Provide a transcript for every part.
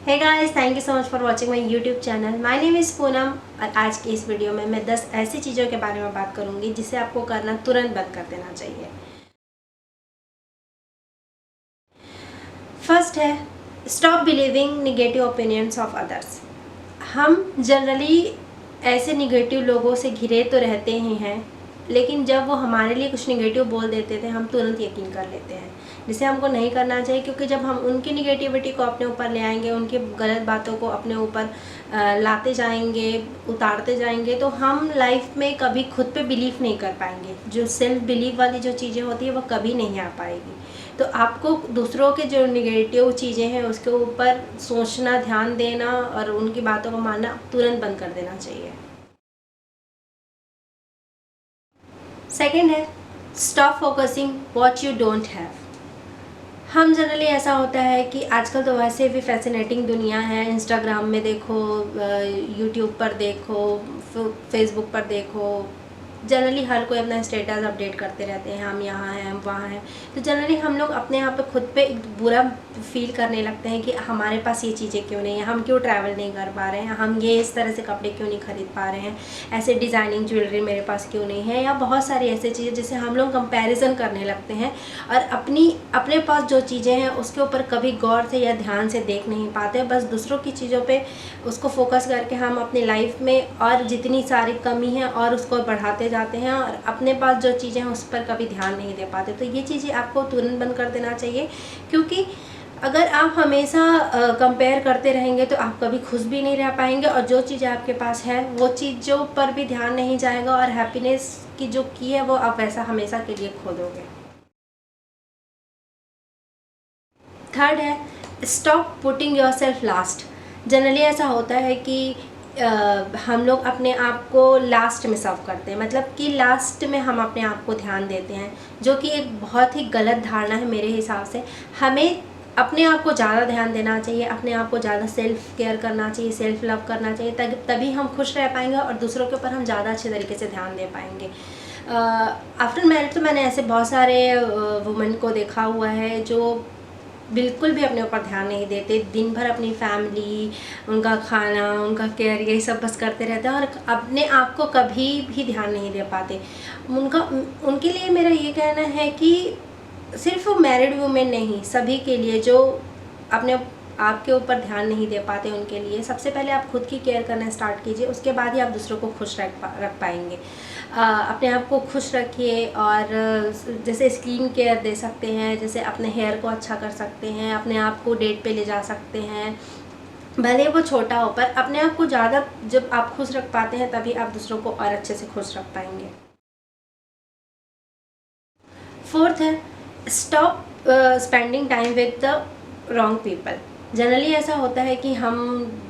Hey guys, thank you so much for watching my YouTube channel. My name is Poonam और आज की इस video में मैं 10 ऐसी चीज़ों के बारे में बात करूंगी जिसे आपको करना तुरंत बंद कर देना चाहिए। फर्स्ट है, stop believing negative opinions of others. हम जनरली ऐसे निगेटिव लोगों से घिरे तो रहते ही हैं, लेकिन जब वो हमारे लिए कुछ निगेटिव बोल देते थे हम तुरंत यकीन कर लेते हैं, जिसे हमको नहीं करना चाहिए। क्योंकि जब हम उनकी निगेटिविटी को अपने ऊपर ले आएंगे, उनकी गलत बातों को अपने ऊपर लाते जाएंगे, उतारते जाएंगे, तो हम लाइफ में कभी खुद पे बिलीव नहीं कर पाएंगे। जो सेल्फ बिलीव वाली जो चीज़ें होती है वो कभी नहीं आ पाएगी। तो आपको दूसरों के जो निगेटिव चीज़ें हैं उसके ऊपर सोचना, ध्यान देना और उनकी बातों को मानना तुरंत बंद कर देना चाहिए। सेकेंड है, stop focusing what you don't have. हम जनरली ऐसा होता है कि आजकल तो वैसे भी फैसिनेटिंग दुनिया है। इंस्टाग्राम में देखो, यूट्यूब पर देखो, फेसबुक पर देखो, जनरली हर कोई अपना स्टेटस अपडेट करते रहते हैं, हम यहाँ हैं, हम वहाँ हैं। तो जनरली हम लोग अपने आप पे खुद पे एक बुरा फील करने लगते हैं कि हमारे पास ये चीज़ें क्यों नहीं है, हम क्यों ट्रैवल नहीं कर पा रहे हैं, हम ये इस तरह से कपड़े क्यों नहीं खरीद पा रहे हैं, ऐसे डिज़ाइनिंग ज्वेलरी मेरे पास क्यों नहीं है, या बहुत सारी ऐसी चीज़ें जिसे हम लोग कंपैरिजन करने लगते हैं और अपने पास जो चीज़ें हैं उसके ऊपर कभी गौर से या ध्यान से देख नहीं पाते। बस दूसरों की चीज़ों पे उसको फोकस करके हम अपनी लाइफ में और जितनी सारी कमी है और उसको बढ़ाते जाते हैं और अपने पास जो चीज़ें हैं उस पर कभी ध्यान नहीं दे पाते। तो ये चीज़ें आपको तुरंत बंद कर देना चाहिए, क्योंकि अगर आप हमेशा कंपेयर करते रहेंगे तो आप कभी खुश भी नहीं रह पाएंगे और जो चीज़ें आपके पास है वो चीज़ों पर भी ध्यान नहीं जाएगा और हैप्पीनेस की जो की है वो आप वैसा हमेशा के लिए खो दोगे। थर्ड है, stop putting your self last. Generally ऐसा होता है कि हम लोग अपने आप को लास्ट में सर्व करते हैं, मतलब कि लास्ट में हम अपने आप को ध्यान देते हैं, जो कि एक बहुत ही गलत धारणा है मेरे हिसाब से। हमें अपने आप को ज़्यादा ध्यान देना चाहिए, अपने आप को ज़्यादा सेल्फ केयर करना चाहिए, सेल्फ लव करना चाहिए, तभी हम खुश रह पाएंगे और दूसरों के ऊपर हम ज़्यादा अच्छे तरीके से ध्यान दे पाएंगे। आफ्टर मैरिज तो मैंने ऐसे बहुत सारे वुमेन को देखा हुआ है जो बिल्कुल भी अपने ऊपर ध्यान नहीं देते, दिन भर अपनी फैमिली, उनका खाना, उनका केयर, यही सब बस करते रहते हैं और अपने आप को कभी भी ध्यान नहीं दे पाते। उनके लिए मेरा ये कहना है कि सिर्फ मैरिड वुमेन नहीं, सभी के लिए जो अपने आपके ऊपर ध्यान नहीं दे पाते उनके लिए सबसे पहले आप खुद की केयर करना स्टार्ट कीजिए, उसके बाद ही आप दूसरों को खुश रख पाएंगे। अपने आप को खुश रखिए और जैसे स्किन केयर दे सकते हैं, जैसे अपने हेयर को अच्छा कर सकते हैं, अपने आप को डेट पे ले जा सकते हैं, भले वो छोटा हो, पर अपने आप को ज़्यादा जब आप खुश रख पाते हैं तभी आप दूसरों को और अच्छे से खुश रख पाएंगे। फोर्थ है, stop spending time with the wrong people. Generally ऐसा होता है कि हम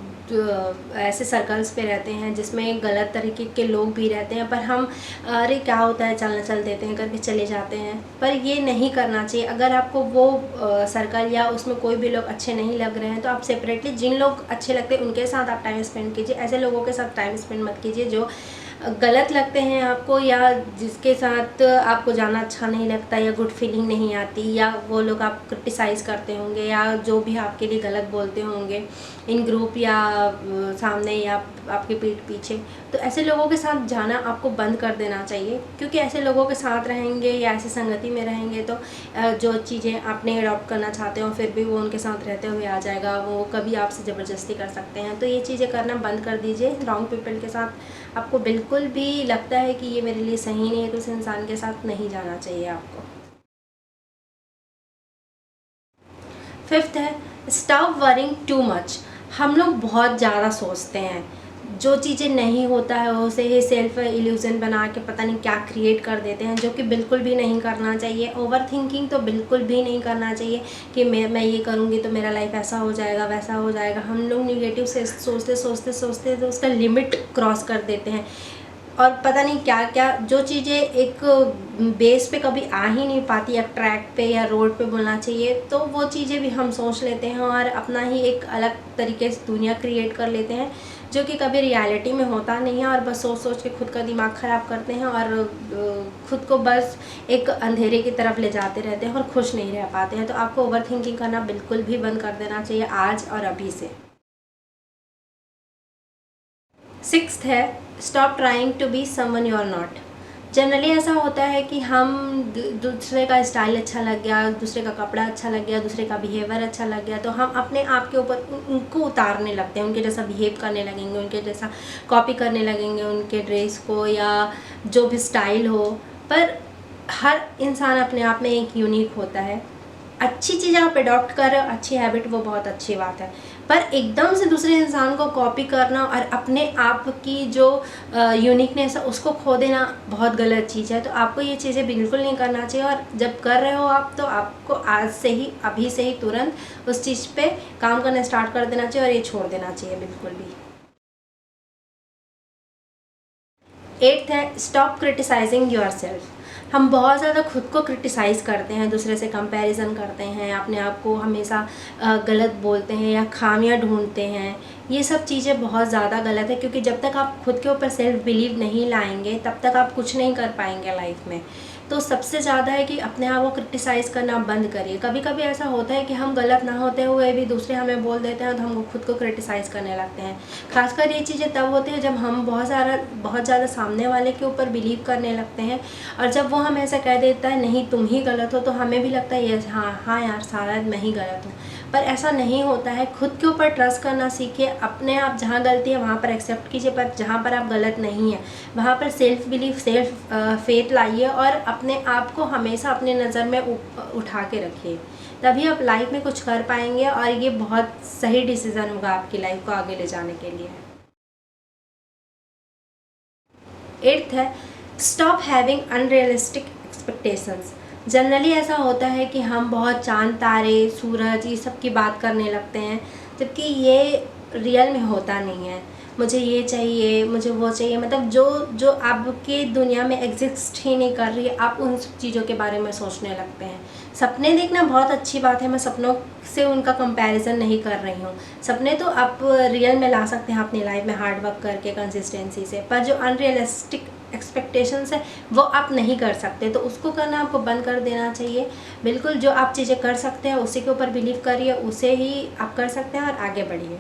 ऐसे सर्कल्स पे रहते हैं जिसमें गलत तरीके के लोग भी रहते हैं, पर हम अरे क्या होता है, चल देते हैं करके चले जाते हैं। पर ये नहीं करना चाहिए। अगर आपको वो सर्कल या उसमें कोई भी लोग अच्छे नहीं लग रहे हैं तो आप सेपरेटली जिन लोग अच्छे लगते हैं उनके साथ आप टाइम स्पेंड कीजिए। ऐसे लोगों के साथ टाइम स्पेंड मत कीजिए जो गलत लगते हैं आपको, या जिसके साथ आपको जाना अच्छा नहीं लगता, या गुड फीलिंग नहीं आती, या वो लोग आप क्रिटिसाइज़ करते होंगे, या जो भी आपके लिए गलत बोलते होंगे इन ग्रुप या सामने या आपके पीठ पीछे। तो ऐसे लोगों के साथ जाना आपको बंद कर देना चाहिए, क्योंकि ऐसे लोगों के साथ रहेंगे या ऐसी संगति में रहेंगे तो जो चीज़ें आपने अडॉप्ट करना चाहते हो फिर भी वो उनके साथ रहते हुए आ जाएगा, वो कभी आपसे ज़बरदस्ती कर सकते हैं। तो ये चीज़ें करना बंद कर दीजिए। रॉन्ग पीपल के साथ आपको बिल्कुल भी लगता है कि ये मेरे लिए सही नहीं है तो उस इंसान के साथ नहीं जाना चाहिए आपको। फिफ्थ है, स्टॉप वरिंग टू मच। हम लोग बहुत ज़्यादा सोचते हैं, जो चीज़ें नहीं होता है उसे ही सेल्फ इल्यूज़न बना के पता नहीं क्या क्रिएट कर देते हैं, जो कि बिल्कुल भी नहीं करना चाहिए। ओवर थिंकिंग तो बिल्कुल भी नहीं करना चाहिए कि मैं ये करूँगी तो मेरा लाइफ ऐसा हो जाएगा, वैसा हो जाएगा। हम लोग निगेटिव से सोचते सोचते सोचते तो उसका लिमिट क्रॉस कर देते हैं और पता नहीं क्या क्या जो चीज़ें एक बेस पे कभी आ ही नहीं पाती, या ट्रैक पे या रोड पे बोलना चाहिए, तो वो चीज़ें भी हम सोच लेते हैं और अपना ही एक अलग तरीके से दुनिया क्रिएट कर लेते हैं, जो कि कभी रियलिटी में होता नहीं है, और बस सोच सोच के खुद का दिमाग ख़राब करते हैं और खुद को बस एक अंधेरे की तरफ ले जाते रहते हैं और खुश नहीं रह पाते हैं। तो आपको ओवर थिंकिंग करना बिल्कुल भी बंद कर देना चाहिए आज और अभी से। 6th है, stop trying to be someone you are not. Generally ऐसा होता है कि हम दूसरे का स्टाइल अच्छा लग गया, दूसरे का कपड़ा अच्छा लग गया, दूसरे का बिहेवियर अच्छा लग गया, तो हम अपने आप के ऊपर उनको उतारने लगते हैं, उनके जैसा बिहेव करने लगेंगे, उनके जैसा कॉपी करने लगेंगे उनके ड्रेस को या जो भी स्टाइल हो। पर हर इंसान अपने आप में एक यूनिक होता है। अच्छी चीज़ आप अडॉप्ट कर रहे हो, अच्छी हैबिट, वो बहुत अच्छी बात है, पर एकदम से दूसरे इंसान को कॉपी करना और अपने आप की जो यूनिकनेस है उसको खो देना बहुत गलत चीज़ है। तो आपको ये चीज़ें बिल्कुल नहीं करना चाहिए, और जब कर रहे हो आप तो आपको आज से ही, अभी से ही तुरंत उस चीज़ पे काम करना स्टार्ट कर देना चाहिए और ये छोड़ देना चाहिए बिल्कुल भी। 8th है, स्टॉप क्रिटिसाइजिंग योरसेल्फ। हम बहुत ज़्यादा खुद को क्रिटिसाइज़ करते हैं, दूसरे से कंपैरिजन करते हैं, अपने आप को हमेशा गलत बोलते हैं या खामियां ढूंढते हैं। ये सब चीज़ें बहुत ज़्यादा गलत है, क्योंकि जब तक आप खुद के ऊपर सेल्फ बिलीव नहीं लाएंगे तब तक आप कुछ नहीं कर पाएंगे लाइफ में। तो सबसे ज़्यादा है कि अपने आप को क्रिटिसाइज़ करना बंद करिए। कभी कभी ऐसा होता है कि हम गलत ना होते हुए भी दूसरे हमें बोल देते हैं तो हम खुद को क्रिटिसाइज़ करने लगते हैं। खासकर ये चीज़ें तब होती है जब हम बहुत ज़्यादा सामने वाले के ऊपर बिलीव करने लगते हैं, और जब वो हमें ऐसा कह देता है नहीं तुम ही गलत हो, तो हमें भी लगता है ये हाँ यार शायद मैं ही गलत हूँ। पर ऐसा नहीं होता है। खुद के ऊपर ट्रस्ट करना सीखिए, अपने आप जहाँ गलती है वहाँ पर एक्सेप्ट कीजिए, पर जहाँ पर आप गलत नहीं हैं वहाँ पर सेल्फ बिलीफ, सेल्फ फेथ लाइए और अपने आप को हमेशा अपने नज़र में उठा के रखिए। तभी आप लाइफ में कुछ कर पाएंगे और ये बहुत सही डिसीज़न होगा आपकी लाइफ को आगे ले जाने के लिए। 8th है, stop having unrealistic expectations. Generally ऐसा होता है कि हम बहुत चांद, तारे, सूरज ये सब की बात करने लगते हैं, जबकि ये रियल में होता नहीं है। मुझे ये चाहिए, मुझे वो चाहिए, मतलब जो आपकी दुनिया में एग्जिस्ट ही नहीं कर रही है, आप उन सब चीज़ों के बारे में सोचने लगते हैं। सपने देखना बहुत अच्छी बात है, मैं सपनों से उनका कंपैरिजन नहीं कर रही हूँ। सपने तो आप रियल में ला सकते हैं अपनी लाइफ में हार्ड वर्क करके, कंसिस्टेंसी से, पर जो अनरियलिस्टिक एक्सपेक्टेशंस है वो आप नहीं कर सकते, तो उसको करना आपको बंद कर देना चाहिए। बिल्कुल जो आप चीज़ें कर सकते हैं उसी के ऊपर बिलीव करिए, उसे ही आप कर सकते हैं और आगे बढ़िए।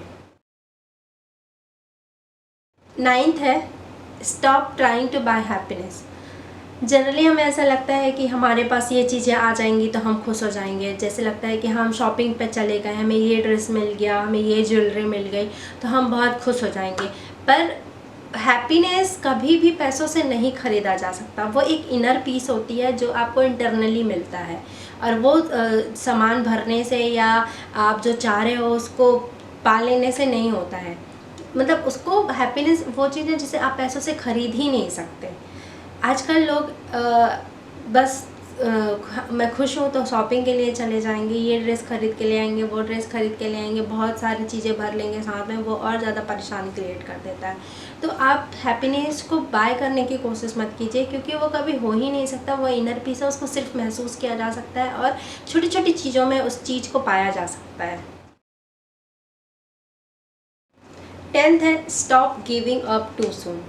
9th है, stop trying to buy happiness. Generally हमें ऐसा लगता है कि हमारे पास ये चीज़ें आ जाएंगी तो हम खुश हो जाएंगे। जैसे लगता है कि हम शॉपिंग पे चले गए, हमें ये ड्रेस मिल गया, हमें ये ज्वेलरी मिल गई, तो हम बहुत खुश हो जाएंगे। पर हैप्पीनेस कभी भी पैसों से नहीं ख़रीदा जा सकता। वो एक इनर पीस होती है जो आपको इंटरनली मिलता है, और वो सामान भरने से या आप जो चाह रहे हो उसको पा लेने से नहीं होता है। मतलब उसको हैप्पीनेस वो चीज़ है जिसे आप पैसों से ख़रीद ही नहीं सकते। आजकल लोग बस मैं खुश हूँ तो शॉपिंग के लिए चले जाएंगे, ये ड्रेस खरीद के ले आएंगे, वो ड्रेस खरीद के ले आएंगे, बहुत सारी चीज़ें भर लेंगे साथ में, वो और ज़्यादा परेशानी क्रिएट कर देता है। तो आप हैप्पीनेस को बाय करने की कोशिश मत कीजिए, क्योंकि वो कभी हो ही नहीं सकता। वो इनर पीस है, उसको सिर्फ महसूस किया जा सकता है और छोटी छोटी चीज़ों में उस चीज़ को पाया जा सकता है। 10th है, stop giving up too soon.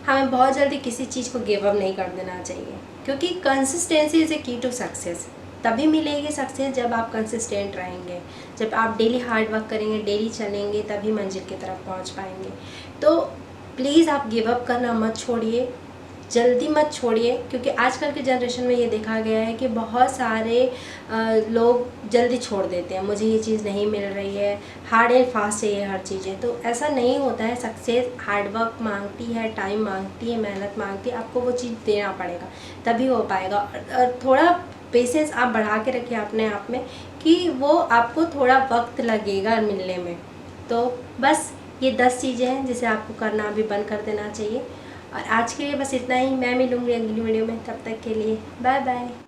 हमें बहुत जल्दी किसी चीज़ को गिव अप नहीं कर देना चाहिए, क्योंकि कंसिस्टेंसी इज़ ए की टू सक्सेस। तभी मिलेगी सक्सेस जब आप कंसिस्टेंट रहेंगे, जब आप डेली हार्ड वर्क करेंगे, डेली चलेंगे, तभी मंजिल की तरफ पहुंच पाएंगे। तो प्लीज़ आप गिव अप करना मत छोड़िए, जल्दी मत छोड़िए, क्योंकि आजकल के जनरेशन में ये देखा गया है कि बहुत सारे लोग जल्दी छोड़ देते हैं। मुझे ये चीज़ नहीं मिल रही है, हार्ड एंड फास्ट चाहिए हर चीज़ें, तो ऐसा नहीं होता है। सक्सेस हार्ड वर्क मांगती है, टाइम मांगती है, मेहनत मांगती है, आपको वो चीज़ देना पड़ेगा तभी हो पाएगा। और थोड़ा पेशेंस आप बढ़ा के रखिए अपने आप में कि वो आपको थोड़ा वक्त लगेगा मिलने में। तो बस ये 10 चीज़ें हैं जिसे आपको करना अभी बंद कर देना चाहिए। और आज के लिए बस इतना ही। मैं मिलूँगी अगली वीडियो में, तब तक के लिए बाय बाय।